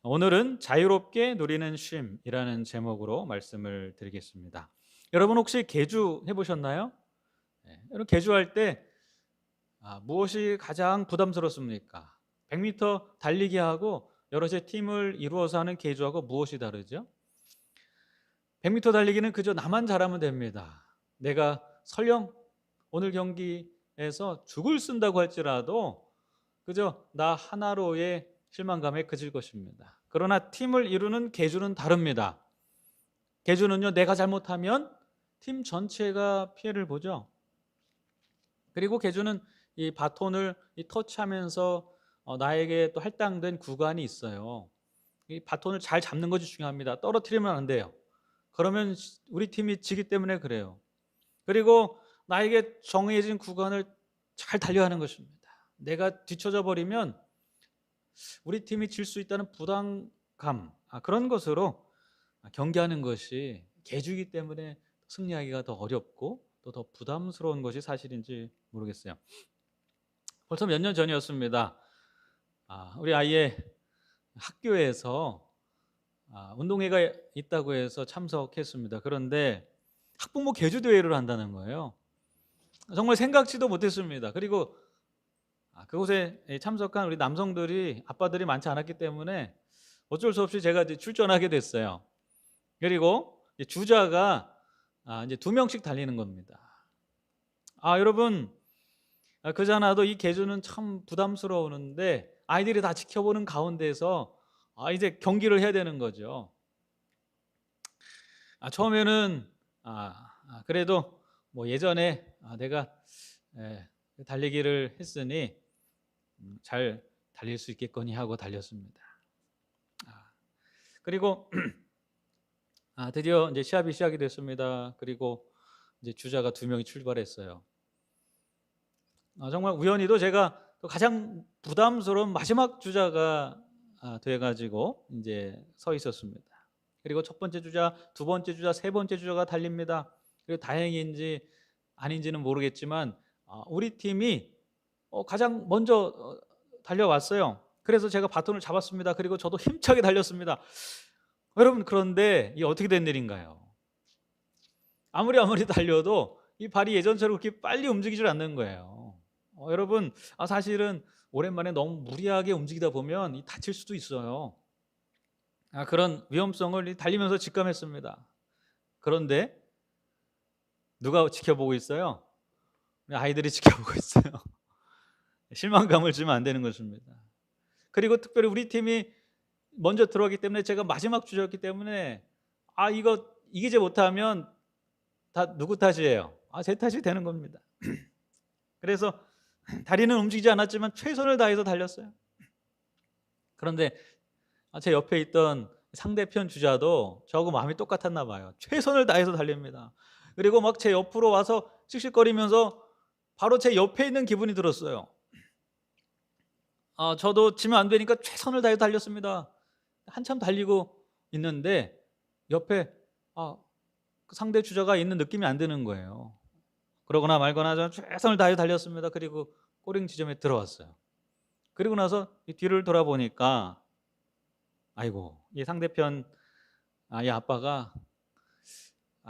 오늘은 자유롭게 누리는 쉼이라는 제목으로 말씀을 드리겠습니다. 여러분 혹시 계주 해보셨나요? 네, 여러분 계주할 때 무엇이 가장 부담스럽습니까? 100m 달리기 하고 여럿의 팀을 이루어서 하는 계주하고 무엇이 다르죠? 100m 달리기는 그저 나만 잘하면 됩니다. 내가 설령 오늘 경기에서 죽을 쓴다고 할지라도 그저 나 하나로의 실망감에 그칠 것입니다. 그러나 팀을 이루는 계주는 다릅니다. 계주는요, 내가 잘못하면 팀 전체가 피해를 보죠. 그리고 계주는 이 바톤을 터치하면서 나에게 또 할당된 구간이 있어요. 이 바톤을 잘 잡는 것이 중요합니다. 떨어뜨리면 안 돼요. 그러면 우리 팀이 지기 때문에 그래요. 그리고 나에게 정해진 구간을 잘 달려야 하는 것입니다. 내가 뒤쳐져 버리면 우리 팀이 질 수 있다는 부담감, 그런 것으로 경기하는 것이 계주이기 때문에 승리하기가 더 어렵고 또 더 부담스러운 것이 사실인지 모르겠어요. 벌써 몇 년 전이었습니다. 우리 아이의 학교에서 운동회가 있다고 해서 참석했습니다. 그런데 학부모 계주 대회를 한다는 거예요. 정말 생각지도 못했습니다. 그리고 그곳에 참석한 우리 남성들이 아빠들이 많지 않았기 때문에 어쩔 수 없이 제가 이제 출전하게 됐어요. 그리고 주자가 이제 두 명씩 달리는 겁니다. 여러분, 그잖아도 이 계주는 참 부담스러우는데 아이들이 다 지켜보는 가운데서 이제 경기를 해야 되는 거죠. 처음에는 그래도 뭐 예전에 내가 달리기를 했으니 잘 달릴 수 있겠거니 하고 달렸습니다. 그리고 드디어 이제 시합이 시작이 됐습니다. 그리고 이제 주자가 두 명이 출발했어요. 정말 우연히도 제가 또 가장 부담스러운 마지막 주자가 돼가지고 이제 서 있었습니다. 그리고 첫 번째 주자, 두 번째 주자, 세 번째 주자가 달립니다. 그리고 다행인지 아닌지는 모르겠지만 우리 팀이 가장 먼저 달려왔어요. 그래서 제가 바톤을 잡았습니다. 그리고 저도 힘차게 달렸습니다. 여러분, 그런데 이게 어떻게 된 일인가요? 아무리 달려도 이 발이 예전처럼 그렇게 빨리 움직이질 않는 거예요. 여러분, 사실은 오랜만에 너무 무리하게 움직이다 보면 다칠 수도 있어요. 그런 위험성을 달리면서 직감했습니다. 그런데 누가 지켜보고 있어요? 아이들이 지켜보고 있어요. 실망감을 주면 안 되는 것입니다. 그리고 특별히 우리 팀이 먼저 들어가기 때문에 제가 마지막 주자였기 때문에 이거 이기지 못하면 다 누구 탓이에요? 제 탓이 되는 겁니다. 그래서 다리는 움직이지 않았지만 최선을 다해서 달렸어요. 그런데 제 옆에 있던 상대편 주자도 저하고 마음이 똑같았나 봐요. 최선을 다해서 달립니다. 그리고 막 제 옆으로 와서 씩씩거리면서 바로 제 옆에 있는 기분이 들었어요. 저도 지면 안 되니까 최선을 다해서 달렸습니다. 한참 달리고 있는데 옆에 그 상대 주자가 있는 느낌이 안 드는 거예요. 그러거나 말거나 저는 최선을 다해 달렸습니다. 그리고 꼬링 지점에 들어왔어요. 그리고 나서 이 뒤를 돌아보니까 아이고, 이 상대편 이 아빠가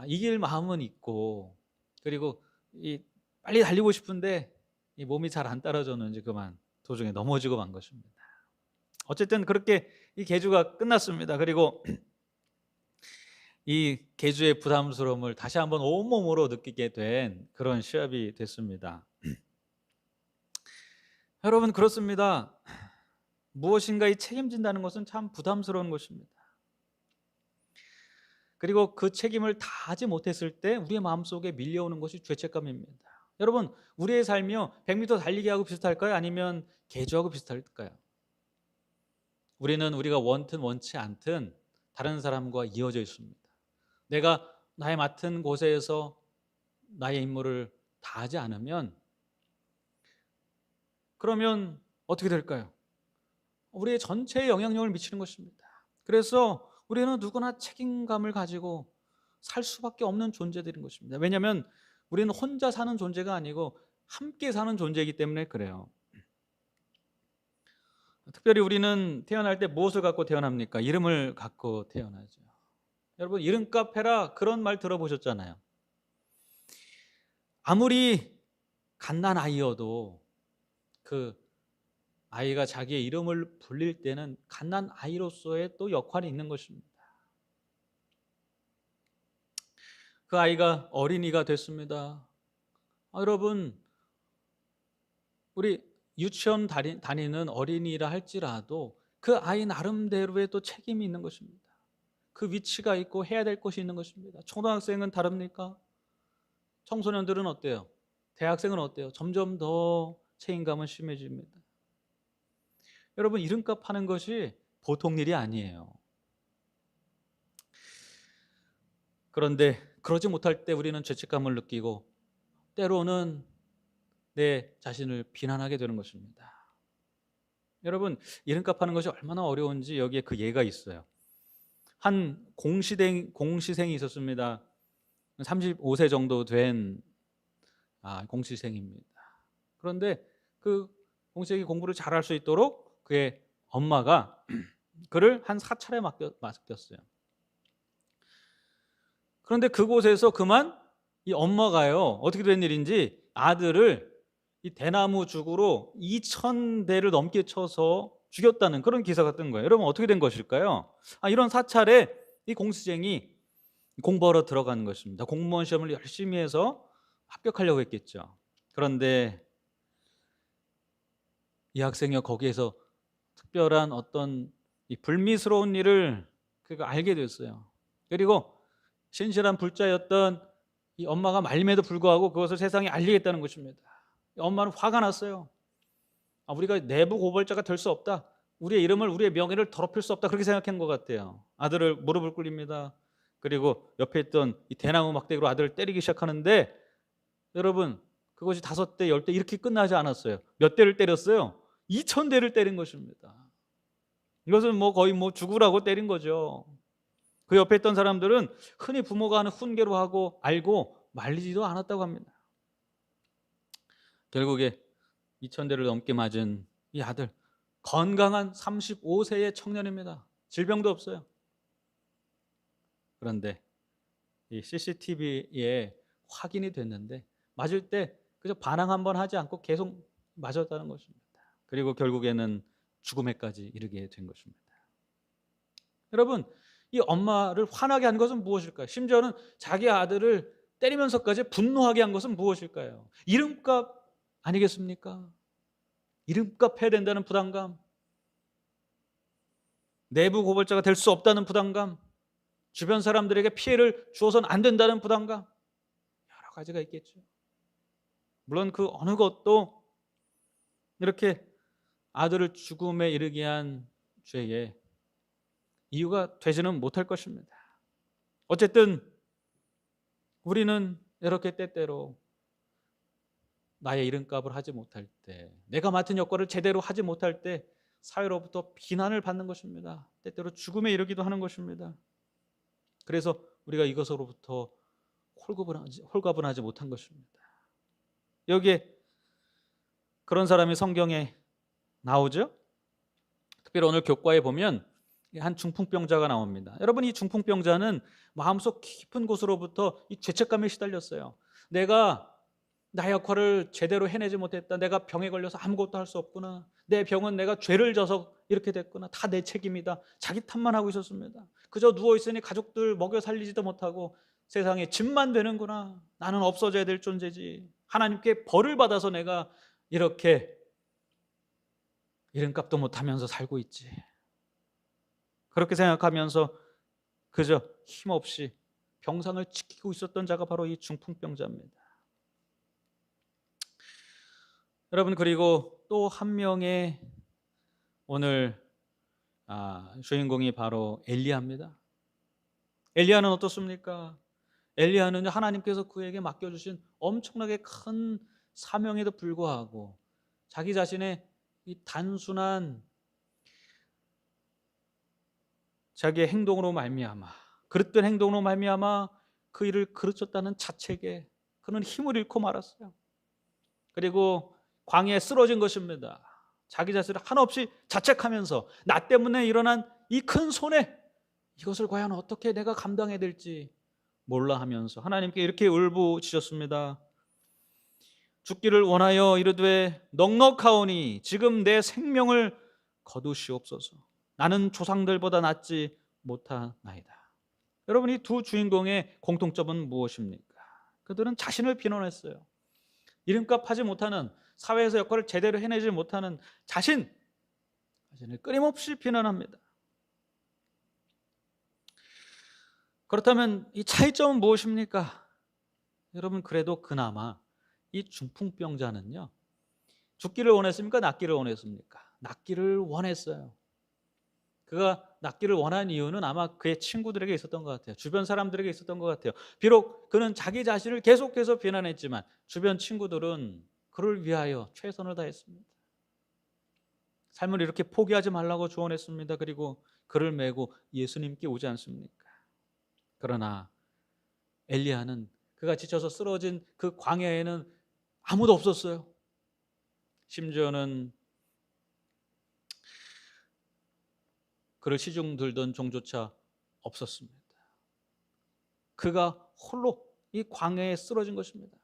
이길 마음은 있고 그리고 이 빨리 달리고 싶은데 이 몸이 잘 안 따라줬는지 그만 도중에 넘어지고 만 것입니다. 어쨌든 그렇게 이 계주가 끝났습니다. 그리고 이 계주의 부담스러움을 다시 한번 온몸으로 느끼게 된 그런 시합이 됐습니다. 여러분, 그렇습니다. 무엇인가 이 책임진다는 것은 참 부담스러운 것입니다. 그리고 그 책임을 다하지 못했을 때 우리의 마음속에 밀려오는 것이 죄책감입니다. 여러분, 우리의 삶이요 100m 달리기하고 비슷할까요? 아니면 계주하고 비슷할까요? 우리는 우리가 원든 원치 않든 다른 사람과 이어져 있습니다. 내가 나의 맡은 곳에서 나의 임무를 다하지 않으면 그러면 어떻게 될까요? 우리의 전체에 영향력을 미치는 것입니다. 그래서 우리는 누구나 책임감을 가지고 살 수밖에 없는 존재들인 것입니다. 왜냐하면 우리는 혼자 사는 존재가 아니고 함께 사는 존재이기 때문에 그래요. 특별히 우리는 태어날 때 무엇을 갖고 태어납니까? 이름을 갖고 태어나죠. 여러분, 이름값 해라, 그런 말 들어보셨잖아요. 아무리 갓난 아이여도 그 아이가 자기의 이름을 불릴 때는 갓난 아이로서의 또 역할이 있는 것입니다. 그 아이가 어린이가 됐습니다. 여러분, 우리 유치원 다니는 어린이라 할지라도 그 아이 나름대로의 또 책임이 있는 것입니다. 그 위치가 있고 해야 될 것이 있는 것입니다. 초등학생은 다릅니까? 청소년들은 어때요? 대학생은 어때요? 점점 더 책임감은 심해집니다. 여러분, 이름값 하는 것이 보통 일이 아니에요. 그런데 그러지 못할 때 우리는 죄책감을 느끼고 때로는 내 자신을 비난하게 되는 것입니다. 여러분, 이름값 하는 것이 얼마나 어려운지 여기에 그 예가 있어요. 한 공시생이 있었습니다. 35세 정도 된 공시생입니다. 그런데 그 공시생이 공부를 잘할 수 있도록 그의 엄마가 그를 한 사찰에 맡겼어요. 그런데 그곳에서 그만 이 엄마가요, 어떻게 된 일인지 아들을 이 대나무 죽으로 2,000대를 넘게 쳐서 죽였다는 그런 기사가 뜬 거예요. 여러분, 어떻게 된 것일까요? 이런 사찰에 이 공시생이 공부하러 들어간 것입니다. 공무원 시험을 열심히 해서 합격하려고 했겠죠. 그런데 이 학생이 거기에서 특별한 어떤 이 불미스러운 일을 그가 알게 됐어요. 그리고 신실한 불자였던 이 엄마가 말림에도 불구하고 그것을 세상에 알리겠다는 것입니다. 엄마는 화가 났어요. 우리가 내부 고발자가 될 수 없다. 우리의 이름을, 우리의 명예를 더럽힐 수 없다. 그렇게 생각한 것 같아요. 아들을 무릎을 꿇립니다. 그리고 옆에 있던 이 대나무 막대기로 아들을 때리기 시작하는데, 여러분, 그것이 5대, 10대 이렇게 끝나지 않았어요. 몇 대를 때렸어요? 2,000대를 때린 것입니다. 이것은 거의 죽으라고 때린 거죠. 그 옆에 있던 사람들은 흔히 부모가 하는 훈계로 하고 알고 말리지도 않았다고 합니다. 결국에 2,000대를 넘게 맞은 이 아들, 건강한 35세의 청년입니다. 질병도 없어요. 그런데 이 CCTV에 확인이 됐는데 맞을 때 그저 반항 한번 하지 않고 계속 맞았다는 것입니다. 그리고 결국에는 죽음에까지 이르게 된 것입니다. 여러분, 이 엄마를 화나게 한 것은 무엇일까요? 심지어는 자기 아들을 때리면서까지 분노하게 한 것은 무엇일까요? 이름값 아니겠습니까? 이름값 해야 된다는 부담감, 내부 고발자가 될 수 없다는 부담감, 주변 사람들에게 피해를 주어서는 안 된다는 부담감, 여러 가지가 있겠죠. 물론 그 어느 것도 이렇게 아들을 죽음에 이르게 한 죄의 이유가 되지는 못할 것입니다. 어쨌든 우리는 이렇게 때때로 나의 이름값을 하지 못할 때, 내가 맡은 역할을 제대로 하지 못할 때 사회로부터 비난을 받는 것입니다. 때때로 죽음에 이르기도 하는 것입니다. 그래서 우리가 이것으로부터 홀가분하지 못한 것입니다. 여기에 그런 사람이 성경에 나오죠. 특별히 오늘 교과에 보면 한 중풍병자가 나옵니다. 여러분, 이 중풍병자는 마음속 깊은 곳으로부터 이 죄책감에 시달렸어요. 내가 나의 역할을 제대로 해내지 못했다. 내가 병에 걸려서 아무것도 할 수 없구나. 내 병은 내가 죄를 져서 이렇게 됐구나. 다 내 책임이다. 자기 탓만 하고 있었습니다. 그저 누워있으니 가족들 먹여 살리지도 못하고 세상에 짐만 되는구나. 나는 없어져야 될 존재지. 하나님께 벌을 받아서 내가 이렇게 이름값도 못하면서 살고 있지. 그렇게 생각하면서 그저 힘없이 병상을 지키고 있었던 자가 바로 이 중풍병자입니다. 여러분, 그리고 또 한 명의 오늘 주인공이 바로 엘리야입니다. 엘리야는 어떻습니까? 엘리야는 하나님께서 그에게 맡겨주신 엄청나게 큰 사명에도 불구하고 자기 자신의 이 단순한 자기의 행동으로 말미암아, 그릇된 행동으로 말미암아 그 일을 그르쳤다는 자책에 그는 힘을 잃고 말았어요. 그리고 광야에 쓰러진 것입니다. 자기 자신을 한없이 자책하면서 나 때문에 일어난 이 큰 손해, 이것을 과연 어떻게 내가 감당해야 될지 몰라 하면서 하나님께 이렇게 울부짖었습니다. 죽기를 원하여 이르되 넉넉하오니 지금 내 생명을 거두시옵소서. 나는 조상들보다 낫지 못하나이다. 여러분, 이 두 주인공의 공통점은 무엇입니까? 그들은 자신을 비난했어요. 이름값 하지 못하는, 사회에서 역할을 제대로 해내지 못하는 자신을 끊임없이 비난합니다. 그렇다면 이 차이점은 무엇입니까? 여러분, 그래도 그나마 이 중풍병자는요, 죽기를 원했습니까? 낫기를 원했습니까? 낫기를 원했어요. 그가 낫기를 원한 이유는 아마 그의 친구들에게 있었던 것 같아요. 주변 사람들에게 있었던 것 같아요. 비록 그는 자기 자신을 계속해서 비난했지만 주변 친구들은 그를 위하여 최선을 다했습니다. 삶을 이렇게 포기하지 말라고 조언했습니다. 그리고 그를 메고 예수님께 오지 않습니까? 그러나 엘리야는, 그가 지쳐서 쓰러진 그 광야에는 아무도 없었어요. 심지어는 그를 시중 들던 종조차 없었습니다. 그가 홀로 이 광야에 쓰러진 것입니다.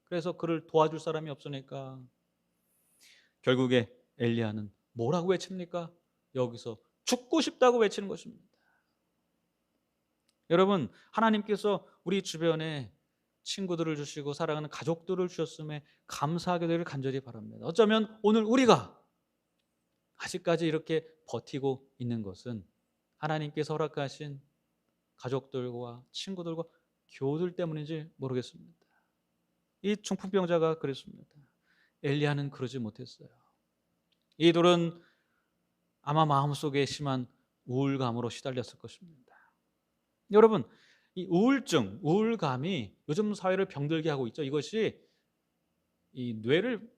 그래서 그를 도와줄 사람이 없으니까 결국에 엘리야는 뭐라고 외칩니까? 여기서 죽고 싶다고 외치는 것입니다. 여러분, 하나님께서 우리 주변에 친구들을 주시고 사랑하는 가족들을 주셨음에 감사하게 되기를 간절히 바랍니다. 어쩌면 오늘 우리가 아직까지 이렇게 버티고 있는 것은 하나님께서 허락하신 가족들과 친구들과 교우들 때문인지 모르겠습니다. 이 중풍병자가 그랬습니다. 엘리야는 그러지 못했어요. 이 둘은 아마 마음속에 심한 우울감으로 시달렸을 것입니다. 여러분, 이 우울증, 우울감이 요즘 사회를 병들게 하고 있죠. 이것이 이 뇌를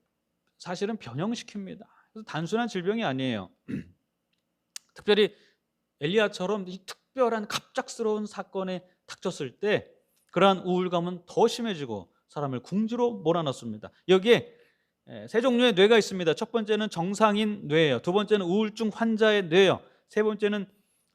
사실은 변형시킵니다. 그래서 단순한 질병이 아니에요. 특별히 엘리야처럼 이 특별한 갑작스러운 사건에 닥쳤을 때 그러한 우울감은 더 심해지고 사람을 궁지로 몰아넣습니다. 여기에 세 종류의 뇌가 있습니다. 첫 번째는 정상인 뇌예요. 두 번째는 우울증 환자의 뇌예요. 세 번째는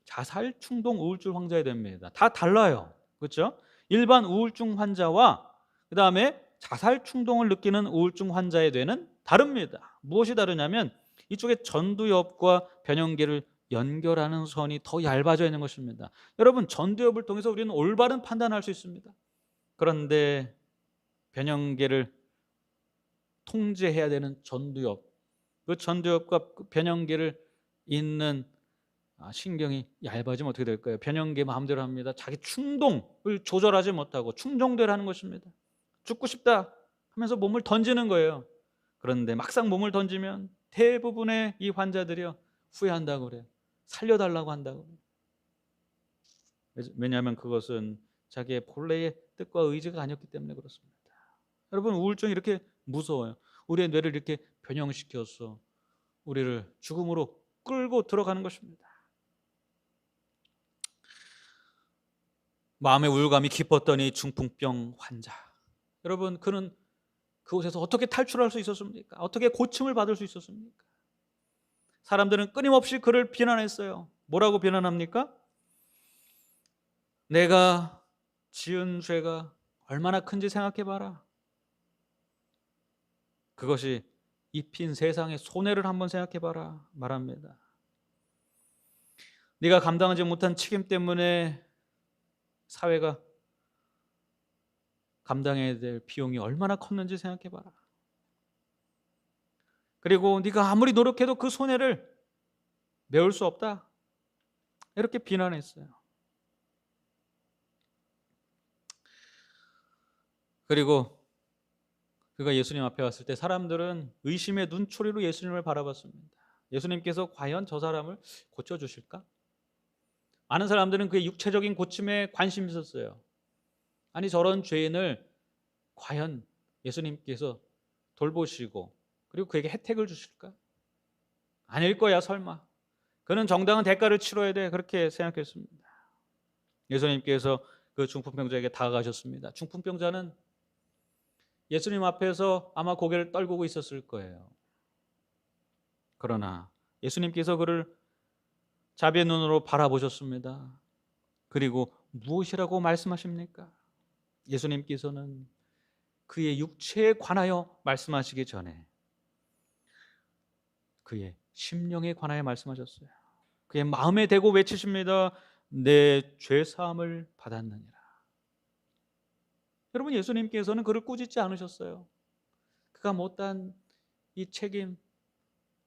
자살 충동 우울증 환자의 뇌입니다. 다 달라요. 그렇죠? 일반 우울증 환자와 그다음에 자살 충동을 느끼는 우울증 환자의 뇌는 다릅니다. 무엇이 다르냐면 이쪽에 전두엽과 변형계를 연결하는 선이 더 얇아져 있는 것입니다. 여러분, 전두엽을 통해서 우리는 올바른 판단할 수 있습니다. 그런데 변형계를 통제해야 되는 전두엽, 그 전두엽과 그 변형계를 잇는 신경이 얇아지면 어떻게 될까요? 변형계 마음대로 합니다. 자기 충동을 조절하지 못하고 충동대로 하는 것입니다. 죽고 싶다 하면서 몸을 던지는 거예요. 그런데 막상 몸을 던지면 대부분의 이 환자들이요, 후회한다고 그래요. 살려달라고 한다고 그래요. 왜냐하면 그것은 자기의 본래의 뜻과 의지가 아니었기 때문에 그렇습니다. 여러분, 우울증이 이렇게 무서워요. 우리의 뇌를 이렇게 변형시켜서 우리를 죽음으로 끌고 들어가는 것입니다. 마음의 우울감이 깊었던 이 중풍병 환자, 여러분, 그는 그곳에서 어떻게 탈출할 수 있었습니까? 어떻게 고침을 받을 수 있었습니까? 사람들은 끊임없이 그를 비난했어요. 뭐라고 비난합니까? 내가 지은 죄가 얼마나 큰지 생각해봐라. 그것이 입힌 세상의 손해를 한번 생각해봐라 말합니다. 네가 감당하지 못한 책임 때문에 사회가 감당해야 될 비용이 얼마나 컸는지 생각해봐라. 그리고 네가 아무리 노력해도 그 손해를 메울 수 없다, 이렇게 비난했어요. 그리고 그가 예수님 앞에 왔을 때 사람들은 의심의 눈초리로 예수님을 바라봤습니다. 예수님께서 과연 저 사람을 고쳐주실까? 많은 사람들은 그의 육체적인 고침에 관심이 있었어요. 아니, 저런 죄인을 과연 예수님께서 돌보시고 그리고 그에게 혜택을 주실까? 아닐 거야 설마. 그는 정당한 대가를 치러야 돼, 그렇게 생각했습니다. 예수님께서 그 중풍병자에게 다가가셨습니다. 중풍병자는 예수님 앞에서 아마 고개를 떨구고 있었을 거예요. 그러나 예수님께서 그를 자비의 눈으로 바라보셨습니다. 그리고 무엇이라고 말씀하십니까? 예수님께서는 그의 육체에 관하여 말씀하시기 전에 그의 심령에 관하여 말씀하셨어요. 그의 마음에 대고 외치십니다. 내 죄사함을 받았느니라. 여러분, 예수님께서는 그를 꾸짖지 않으셨어요. 그가 못한 이 책임,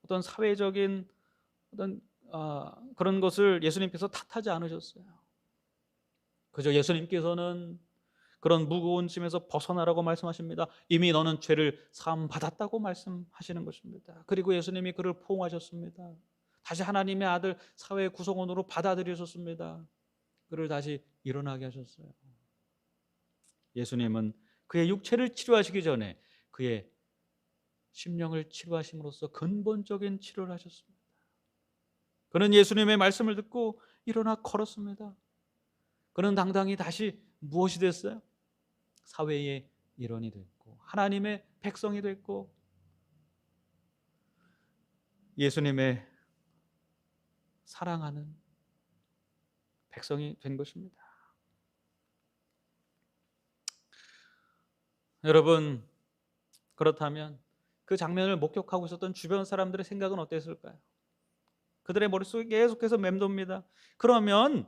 어떤 사회적인 어떤 그런 것을 예수님께서 탓하지 않으셨어요. 그저 예수님께서는 그런 무거운 짐에서 벗어나라고 말씀하십니다. 이미 너는 죄를 사함 받았다고 말씀하시는 것입니다. 그리고 예수님이 그를 포옹하셨습니다. 다시 하나님의 아들 사회의 구성원으로 받아들이셨습니다. 그를 다시 일어나게 하셨어요. 예수님은 그의 육체를 치료하시기 전에 그의 심령을 치료하심으로써 근본적인 치료를 하셨습니다. 그는 예수님의 말씀을 듣고 일어나 걸었습니다. 그는 당당히 다시 무엇이 됐어요? 사회의 일원이 됐고 하나님의 백성이 됐고 예수님의 사랑하는 백성이 된 것입니다. 여러분, 그렇다면 그 장면을 목격하고 있었던 주변 사람들의 생각은 어땠을까요? 그들의 머릿속에 계속해서 맴돕니다. 그러면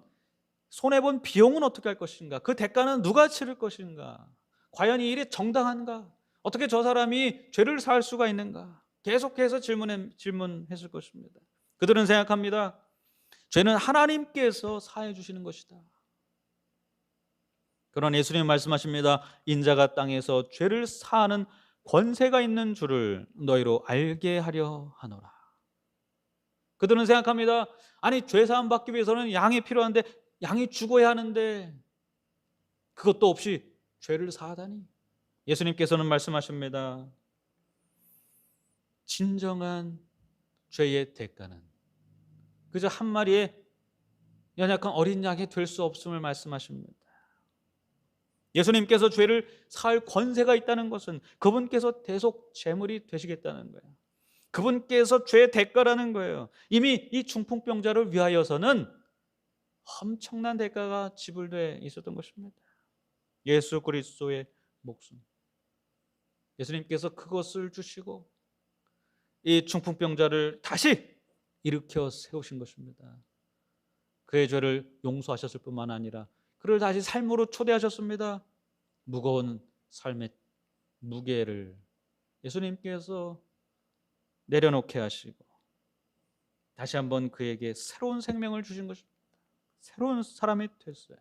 손해본 비용은 어떻게 할 것인가? 그 대가는 누가 치를 것인가? 과연 이 일이 정당한가? 어떻게 저 사람이 죄를 사할 수가 있는가? 계속해서 질문했을 것입니다. 그들은 생각합니다. 죄는 하나님께서 사해 주시는 것이다. 그러나 예수님 말씀하십니다. 인자가 땅에서 죄를 사하는 권세가 있는 줄을 너희로 알게 하려 하노라. 그들은 생각합니다. 아니, 죄 사함 받기 위해서는 양이 필요한데 양이 죽어야 하는데 그것도 없이 죄를 사하다니. 예수님께서는 말씀하십니다. 진정한 죄의 대가는 그저 한 마리의 연약한 어린 양이 될 수 없음을 말씀하십니다. 예수님께서 죄를 사할 권세가 있다는 것은 그분께서 대속 제물이 되시겠다는 거예요. 그분께서 죄의 대가라는 거예요. 이미 이 중풍병자를 위하여서는 엄청난 대가가 지불되어 있었던 것입니다. 예수 그리스도의 목숨. 예수님께서 그것을 주시고 이 중풍병자를 다시 일으켜 세우신 것입니다. 그의 죄를 용서하셨을 뿐만 아니라 그를 다시 삶으로 초대하셨습니다. 무거운 삶의 무게를 예수님께서 내려놓게 하시고 다시 한번 그에게 새로운 생명을 주신 것입니다. 새로운 사람이 됐어요.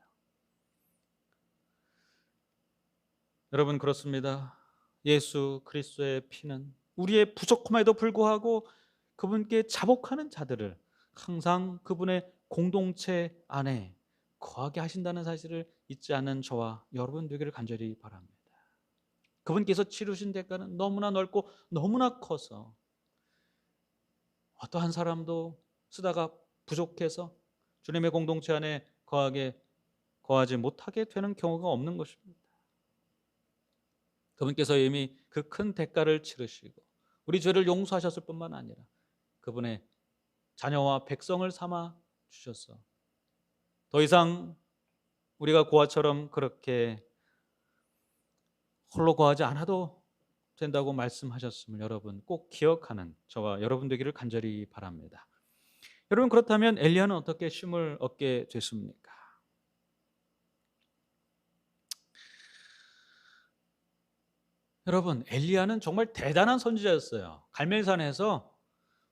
여러분, 그렇습니다. 예수 그리스도의 피는 우리의 부족함에도 불구하고 그분께 자복하는 자들을 항상 그분의 공동체 안에 거하게 하신다는 사실을 잊지 않는 저와 여러분 되기를 간절히 바랍니다. 그분께서 치르신 대가는 너무나 넓고 너무나 커서 어떠한 사람도 쓰다가 부족해서 주님의 공동체 안에 거하지 못하게 되는 경우가 없는 것입니다. 그분께서 이미 그 큰 대가를 치르시고 우리 죄를 용서하셨을 뿐만 아니라 그분의 자녀와 백성을 삼아 주셔서 더 이상 우리가 고아처럼 그렇게 홀로 거하지 않아도 된다고 말씀하셨음을 여러분 꼭 기억하는 저와 여러분 되기를 간절히 바랍니다. 여러분, 그렇다면 엘리야는 어떻게 쉼을 얻게 됐습니까? 여러분, 엘리야는 정말 대단한 선지자였어요. 갈멜산에서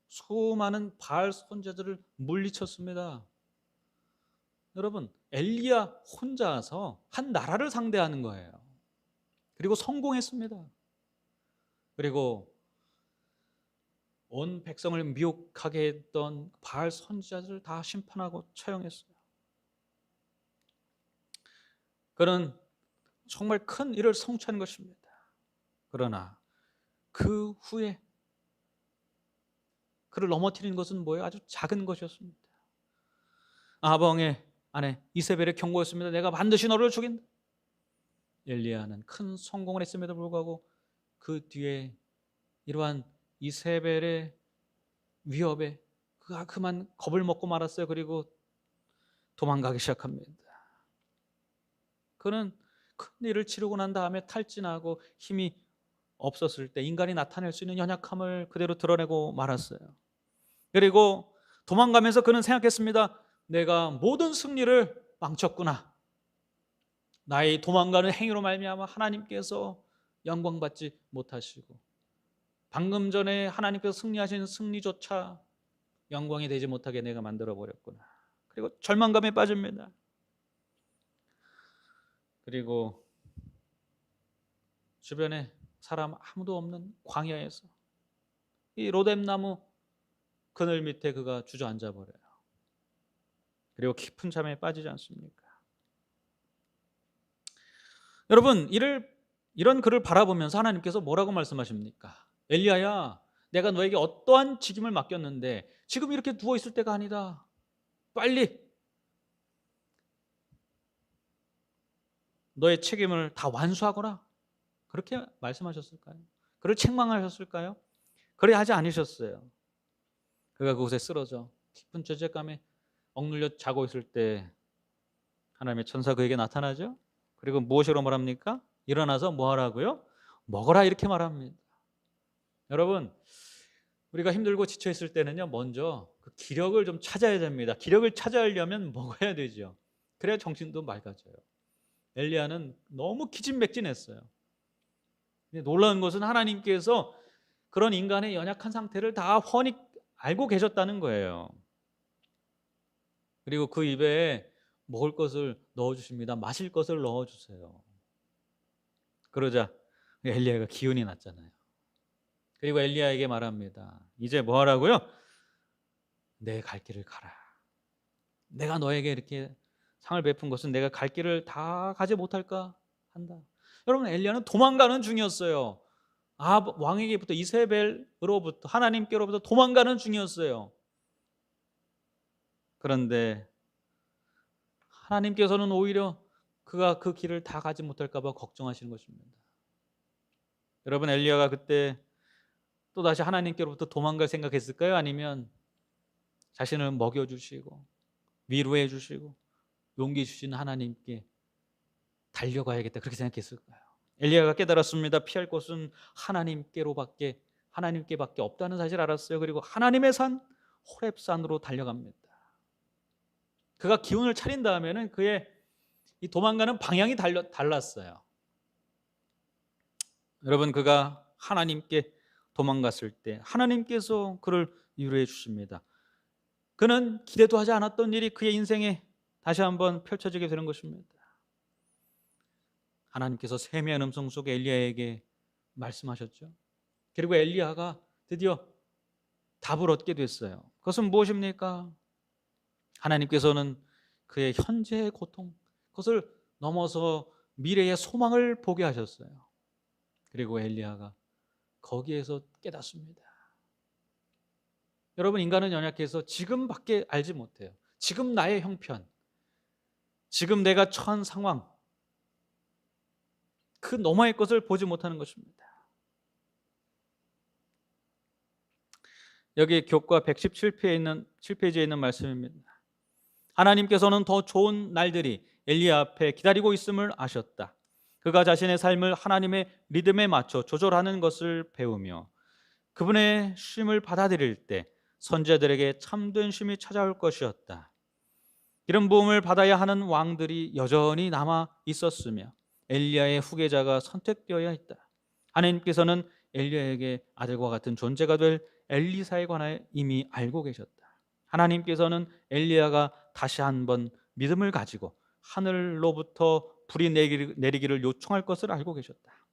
수많은 바알 선지자들을 물리쳤습니다. 여러분, 엘리야 혼자서 한 나라를 상대하는 거예요. 그리고 성공했습니다. 그리고 온 백성을 미혹하게 했던 바알 선지자들을 다 심판하고 처형했어요. 그는 정말 큰 일을 성취한 것입니다. 그러나 그 후에 그를 넘어뜨린 것은 뭐예요? 아주 작은 것이었습니다. 아방의 아내 이세벨의 경고였습니다. 내가 반드시 너를 죽인다. 엘리야는 큰 성공을 했음에도 불구하고 그 뒤에 이러한 이세벨의 위협에 그가 그만 겁을 먹고 말았어요. 그리고 도망가기 시작합니다. 그는 큰 일을 치르고 난 다음에 탈진하고 힘이 없었을 때 인간이 나타낼 수 있는 연약함을 그대로 드러내고 말았어요. 그리고 도망가면서 그는 생각했습니다. 내가 모든 승리를 망쳤구나. 나의 도망가는 행위로 말미암아 하나님께서 영광받지 못하시고 방금 전에 하나님께서 승리하신 승리조차 영광이 되지 못하게 내가 만들어 버렸구나. 그리고 절망감에 빠집니다. 그리고 주변에 사람 아무도 없는 광야에서 이 로뎀나무 그늘 밑에 그가 주저앉아 버려요. 그리고 깊은 잠에 빠지지 않습니까? 여러분, 이런 그를 바라보면서 하나님께서 뭐라고 말씀하십니까? 엘리야야, 내가 너에게 어떠한 직임을 맡겼는데 지금 이렇게 누워 있을 때가 아니다. 빨리 너의 책임을 다 완수하거라. 그렇게 말씀하셨을까요? 그를 책망하셨을까요? 그래 하지 않으셨어요. 그가 그곳에 쓰러져 깊은 죄책감에 억눌려 자고 있을 때 하나님의 천사 그에게 나타나죠. 그리고 무엇으로 말합니까? 일어나서 뭐 하라고요? 먹어라 이렇게 말합니다. 여러분, 우리가 힘들고 지쳐 있을 때는요, 먼저 그 기력을 좀 찾아야 됩니다. 기력을 찾아려면 먹어야 되죠. 그래야 정신도 맑아져요. 엘리야는 너무 기진맥진했어요. 근데 놀라운 것은 하나님께서 그런 인간의 연약한 상태를 다 훤히 알고 계셨다는 거예요. 그리고 그 입에 먹을 것을 넣어주십니다. 마실 것을 넣어주세요. 그러자 엘리야가 기운이 났잖아요. 그리고 엘리야에게 말합니다. 이제 뭐 하라고요? 내 갈 길을 가라. 내가 너에게 이렇게 상을 베푼 것은 내가 갈 길을 다 가지 못할까 한다. 여러분, 엘리야는 도망가는 중이었어요. 아합 왕에게부터, 이세벨으로부터, 하나님께로부터 도망가는 중이었어요. 그런데 하나님께서는 오히려 그가 그 길을 다 가지 못할까 봐 걱정하시는 것입니다. 여러분, 엘리야가 그때 또다시 하나님께로부터 도망갈 생각했을까요? 아니면 자신을 먹여주시고 위로해 주시고 용기 주시는 하나님께 달려가야겠다, 그렇게 생각했을까요? 엘리야가 깨달았습니다. 피할 곳은 하나님께밖에 없다는 사실을 알았어요. 그리고 하나님의 산 호렙산으로 달려갑니다. 그가 기운을 차린 다음에는 그의 이 도망가는 방향이 달랐어요. 여러분, 그가 하나님께 도망갔을 때 하나님께서 그를 위로해 주십니다. 그는 기대도 하지 않았던 일이 그의 인생에 다시 한번 펼쳐지게 되는 것입니다. 하나님께서 세미한 음성 속에 엘리야에게 말씀하셨죠. 그리고 엘리야가 드디어 답을 얻게 됐어요. 그것은 무엇입니까? 하나님께서는 그의 현재의 고통, 그것을 넘어서 미래의 소망을 보게 하셨어요. 그리고 엘리야가 거기에서 깨닫습니다. 여러분, 인간은 연약해서 지금밖에 알지 못해요. 지금 나의 형편, 지금 내가 처한 상황, 그 너머의 것을 보지 못하는 것입니다. 여기 교과 117페이지에 있는 말씀입니다. 하나님께서는 더 좋은 날들이 엘리야 앞에 기다리고 있음을 아셨다. 그가 자신의 삶을 하나님의 리듬에 맞춰 조절하는 것을 배우며 그분의 쉼을 받아들일 때 선지자들에게 참된 쉼이 찾아올 것이었다. 기름 부음을 받아야 하는 왕들이 여전히 남아 있었으며 엘리야의 후계자가 선택되어야 했다. 하나님께서는 엘리야에게 아들과 같은 존재가 될 엘리사에 관하여 이미 알고 계셨다. 하나님께서는 엘리야가 다시 한번 믿음을 가지고 하늘로부터 불이 내리기를 요청할 것을 알고 계셨다.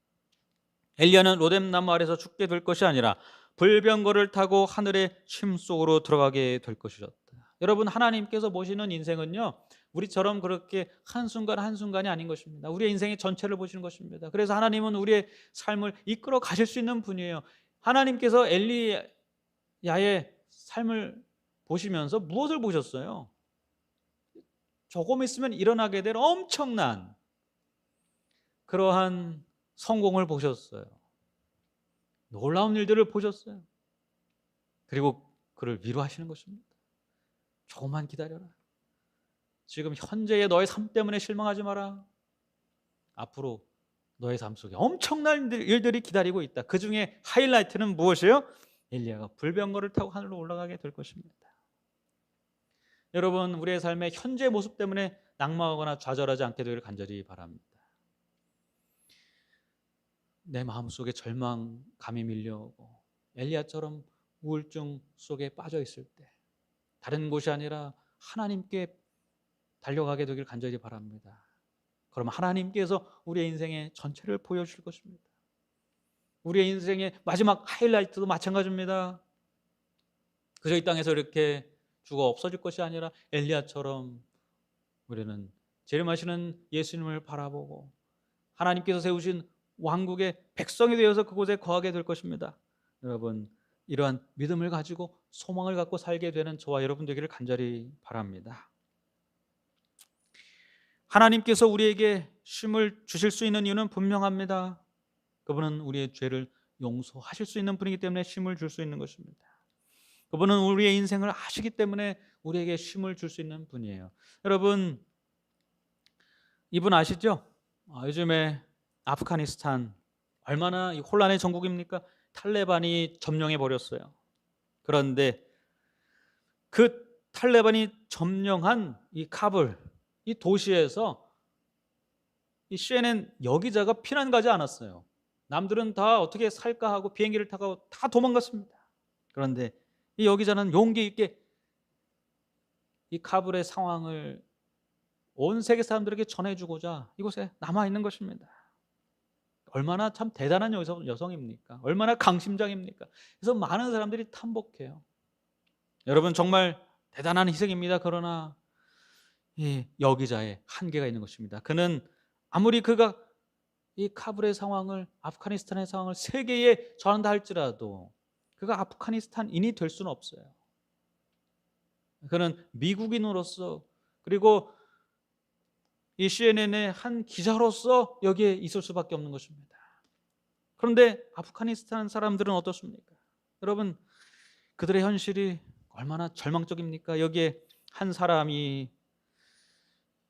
엘리야는 로뎀나무 아래서 죽게 될 것이 아니라 불병거를 타고 하늘의 쉼 속으로 들어가게 될 것이었다. 여러분, 하나님께서 보시는 인생은요, 우리처럼 그렇게 한순간 한순간이 아닌 것입니다. 우리의 인생의 전체를 보시는 것입니다. 그래서 하나님은 우리의 삶을 이끌어 가실 수 있는 분이에요. 하나님께서 엘리야의 삶을 보시면서 무엇을 보셨어요? 조금 있으면 일어나게 될 엄청난 그러한 성공을 보셨어요. 놀라운 일들을 보셨어요. 그리고 그를 위로하시는 것입니다. 조금만 기다려라. 지금 현재의 너의 삶 때문에 실망하지 마라. 앞으로 너의 삶 속에 엄청난 일들이 기다리고 있다. 그 중에 하이라이트는 무엇이에요? 엘리야가 불병거를 타고 하늘로 올라가게 될 것입니다. 여러분, 우리의 삶의 현재 모습 때문에 낙망하거나 좌절하지 않게 되기를 간절히 바랍니다. 내 마음속에 절망감이 밀려오고 엘리야처럼 우울증 속에 빠져 있을 때 다른 곳이 아니라 하나님께 달려가게 되길 간절히 바랍니다. 그럼 하나님께서 우리의 인생의 전체를 보여주실 것입니다. 우리의 인생의 마지막 하이라이트도 마찬가지입니다. 그저 이 땅에서 이렇게 죽어 없어질 것이 아니라 엘리야처럼 우리는 재림하시는 예수님을 바라보고 하나님께서 세우신 왕국의 백성이 되어서 그곳에 거하게 될 것입니다. 여러분, 이러한 믿음을 가지고 소망을 갖고 살게 되는 저와 여러분 되기를 간절히 바랍니다. 하나님께서 우리에게 쉼을 주실 수 있는 이유는 분명합니다. 그분은 우리의 죄를 용서하실 수 있는 분이기 때문에 쉼을 줄 수 있는 것입니다. 그분은 우리의 인생을 아시기 때문에 우리에게 쉼을 줄 수 있는 분이에요. 여러분, 이분 아시죠? 요즘에 아프가니스탄 얼마나 혼란의 전국입니까? 탈레반이 점령해 버렸어요. 그런데 그 탈레반이 점령한 이 카불, 이 도시에서 이 CNN 여기자가 피난 가지 않았어요. 남들은 다 어떻게 살까 하고 비행기를 타고 다 도망갔습니다. 그런데 이 여기자는 용기 있게 이 카불의 상황을 온 세계 사람들에게 전해주고자 이곳에 남아있는 것입니다. 얼마나 참 대단한 여성입니까? 얼마나 강심장입니까? 그래서 많은 사람들이 탐복해요. 여러분, 정말 대단한 희생입니다. 그러나 이 여기자의 한계가 있는 것입니다. 그는 아무리 그가 이 카불의 상황을, 아프가니스탄의 상황을 세계에 전한다 할지라도 그가 아프가니스탄인이 될 수는 없어요. 그는 미국인으로서 그리고 이 CNN의 한 기자로서 여기에 있을 수밖에 없는 것입니다. 그런데 아프가니스탄 사람들은 어떻습니까? 여러분, 그들의 현실이 얼마나 절망적입니까? 여기에 한 사람이,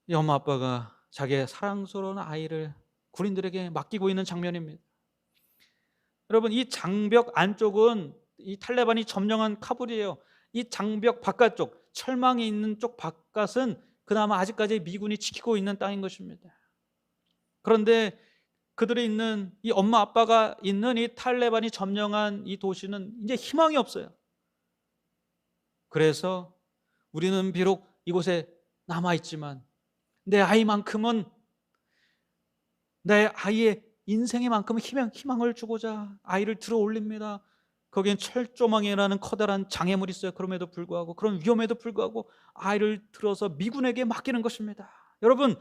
이 엄마 아빠가 자기의 사랑스러운 아이를 군인들에게 맡기고 있는 장면입니다. 여러분, 이 장벽 안쪽은 이 탈레반이 점령한 카불이에요. 이 장벽 바깥쪽, 철망이 있는 쪽 바깥은 그나마 아직까지 미군이 지키고 있는 땅인 것입니다. 그런데 그들이 있는, 이 엄마 아빠가 있는 이 탈레반이 점령한 이 도시는 이제 희망이 없어요. 그래서 우리는 비록 이곳에 남아있지만 내 아이만큼은, 내 아이의 인생에만큼은 희망을 주고자 아이를 들어 올립니다. 거기엔 철조망이라는 커다란 장애물이 있어요. 그럼에도 불구하고, 그런 위험에도 불구하고 아이를 들어서 미군에게 맡기는 것입니다. 여러분,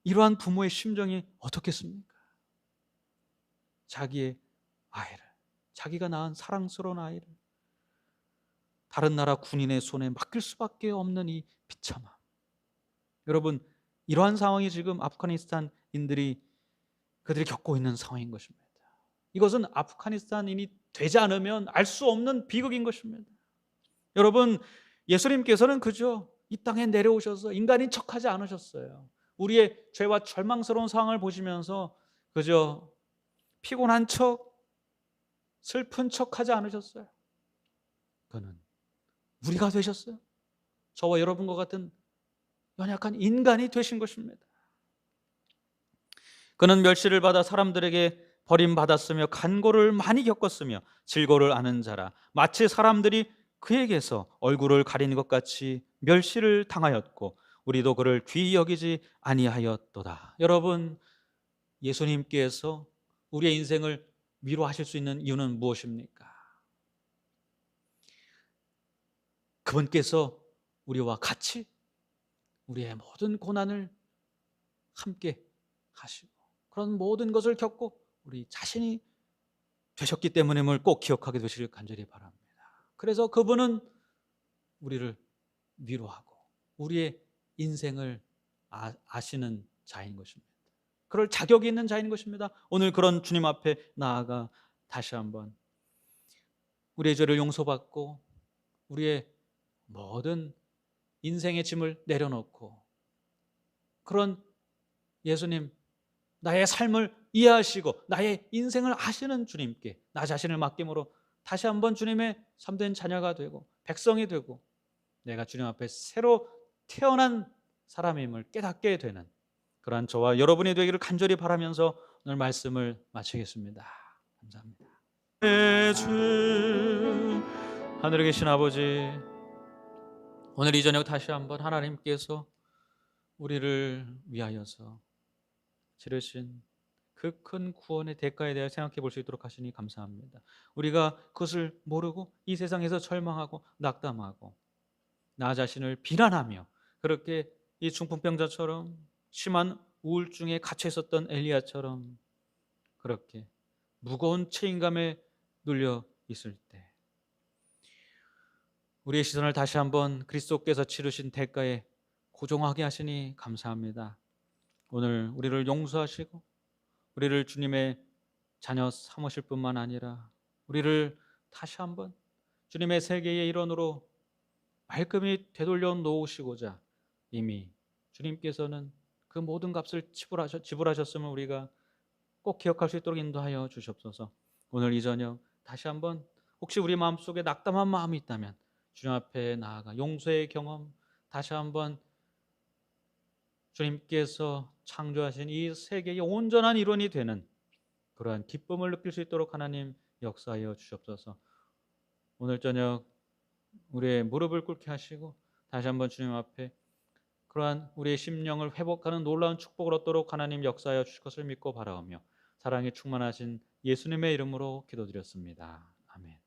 이러한 부모의 심정이 어떻겠습니까? 자기의 아이를, 자기가 낳은 사랑스러운 아이를 다른 나라 군인의 손에 맡길 수밖에 없는 이 비참함. 여러분, 이러한 상황이 지금 아프가니스탄인들이 그들이 겪고 있는 상황인 것입니다. 이것은 아프가니스탄인이 되지 않으면 알 수 없는 비극인 것입니다. 여러분, 예수님께서는 그저 이 땅에 내려오셔서 인간인 척하지 않으셨어요. 우리의 죄와 절망스러운 상황을 보시면서 그저 피곤한 척, 슬픈 척하지 않으셨어요. 그는 우리가 되셨어요. 저와 여러분과 같은 연약한 인간이 되신 것입니다. 그는 멸시를 받아 사람들에게 버림받았으며 간고를 많이 겪었으며 질고를 아는 자라. 마치 사람들이 그에게서 얼굴을 가리는 것 같이 멸시를 당하였고 우리도 그를 귀히 여기지 아니하였도다. 여러분, 예수님께서 우리의 인생을 위로하실 수 있는 이유는 무엇입니까? 그분께서 우리와 같이 우리의 모든 고난을 함께 하시고 그런 모든 것을 겪고 우리 자신이 되셨기 때문임을 꼭 기억하게 되시길 간절히 바랍니다. 그래서 그분은 우리를 위로하고 우리의 인생을 아시는 자인 것입니다. 그럴 자격이 있는 자인 것입니다. 오늘 그런 주님 앞에 나아가 다시 한번 우리의 죄를 용서받고 우리의 모든 인생의 짐을 내려놓고 그런 예수님, 나의 삶을 이해하시고 나의 인생을 아시는 주님께 나 자신을 맡김으로 다시 한번 주님의 참된 자녀가 되고 백성이 되고 내가 주님 앞에 새로 태어난 사람임을 깨닫게 되는 그러한 저와 여러분이 되기를 간절히 바라면서 오늘 말씀을 마치겠습니다. 감사합니다. 주 하늘에 계신 아버지, 오늘 이 저녁 다시 한번 하나님께서 우리를 위하여서 치르신 그 큰 구원의 대가에 대해 생각해 볼 수 있도록 하시니 감사합니다. 우리가 그것을 모르고 이 세상에서 절망하고 낙담하고 나 자신을 비난하며 그렇게 이 중풍병자처럼 심한 우울증에 갇혀 있었던 엘리야처럼 그렇게 무거운 책임감에 눌려 있을 때 우리의 시선을 다시 한번 그리스도께서 치르신 대가에 고정하게 하시니 감사합니다. 오늘 우리를 용서하시고 우리를 주님의 자녀 삼으실 뿐만 아니라 우리를 다시 한번 주님의 세계의 일원으로 말끔히 되돌려 놓으시고자 이미 주님께서는 그 모든 값을 지불하셨음을 우리가 꼭 기억할 수 있도록 인도하여 주시옵소서. 오늘 이 저녁 다시 한번 혹시 우리 마음속에 낙담한 마음이 있다면 주님 앞에 나아가 용서의 경험 다시 한번 주님께서 창조하신 이 세계의 온전한 일원이 되는 그러한 기쁨을 느낄 수 있도록 하나님 역사하여 주시옵소서. 오늘 저녁 우리의 무릎을 꿇게 하시고 다시 한번 주님 앞에 그러한 우리의 심령을 회복하는 놀라운 축복을 얻도록 하나님 역사하여 주실 것을 믿고 바라오며 사랑이 충만하신 예수님의 이름으로 기도드렸습니다. 아멘.